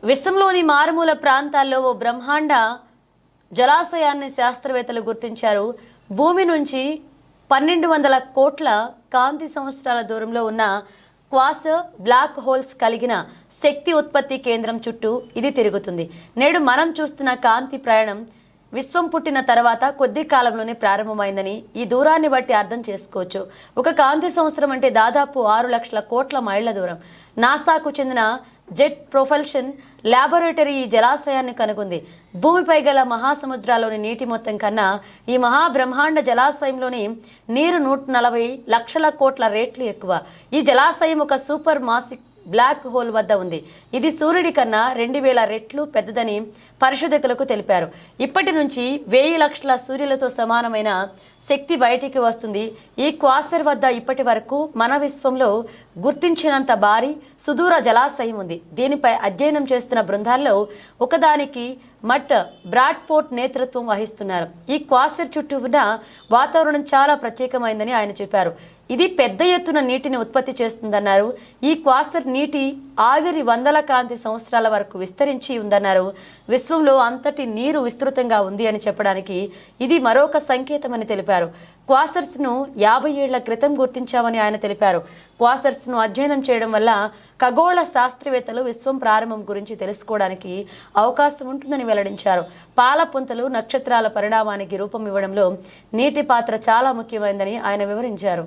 విశ్వంలోని మారుమూల ప్రాంతాల్లో ఓ బ్రహ్మాండ జలాశయాన్ని శాస్త్రవేత్తలు గుర్తించారు. భూమి నుంచి 1200 కోట్ల కాంతి సంవత్సరాల దూరంలో ఉన్న క్వాసర్ బ్లాక్ హోల్స్ కలిగిన శక్తి ఉత్పత్తి కేంద్రం చుట్టూ ఇది తిరుగుతుంది. నేడు మనం చూస్తున్న కాంతి ప్రయాణం విశ్వం పుట్టిన తర్వాత కొద్ది కాలంలోనే ప్రారంభమైందని ఈ దూరాన్ని బట్టి అర్థం చేసుకోవచ్చు. ఒక కాంతి సంవత్సరం అంటే దాదాపు 6 లక్షల కోట్ల మైళ్ళ దూరం. నాసాకు చెందిన జెట్ ప్రొపల్షన్ ల్యాబొరేటరీ ఈ జలాశయాన్ని కనుగొంది. భూమిపై గల మహాసముద్రాల్లోని నీటి మొత్తం కన్నా ఈ మహాబ్రహ్మాండ జలాశయంలోని నీరు 140 లక్షల కోట్ల రేట్లు ఎక్కువ. ఈ జలాశయం ఒక సూపర్ మాసిక్ బ్లాక్ హోల్ వద్ద ఉంది. ఇది సూర్యుడి కన్నా 2000 రెట్లు పెద్దదని పరిశోధకులకు తెలిపారు. ఇప్పటి నుంచి 1000 లక్షల సూర్యులతో సమానమైన శక్తి బయటికి వస్తుంది. ఈ క్వాసర్ వద్ద ఇప్పటి వరకు మన విశ్వంలో గుర్తించినంత భారీ సుదూర జలాశయం ఉంది. దీనిపై అధ్యయనం చేస్తున్న బృందాల్లో ఒకదానికి మట్ బ్రాడ్పోర్ట్ నేతృత్వం వహిస్తున్నారు. ఈ క్వాసర్ చుట్టూ ఉన్న వాతావరణం చాలా ప్రత్యేకమైందని ఆయన చెప్పారు. ఇది పెద్ద ఎత్తున నీటిని ఉత్పత్తి చేస్తుందన్నారు. ఈ క్వాసర్ నీటి ఆవిరి 100 కాంతి సంవత్సరాల వరకు విస్తరించి ఉందన్నారు. విశ్వంలో అంతటి నీరు విస్తృతంగా ఉంది అని చెప్పడానికి ఇది మరొక సంకేతమని తెలిపారు. క్వాసర్స్ను 50 ఏళ్ల క్రితం గుర్తించామని ఆయన తెలిపారు. క్వాసర్స్ను అధ్యయనం చేయడం వల్ల ఖగోళ శాస్త్రవేత్తలు విశ్వం ప్రారంభం గురించి తెలుసుకోవడానికి అవకాశం ఉంటుందని వెల్లడించారు. పాలపుంతలు నక్షత్రాల పరిణామానికి రూపం ఇవ్వడంలో నీటి పాత్ర చాలా ముఖ్యమైనదని ఆయన వివరించారు.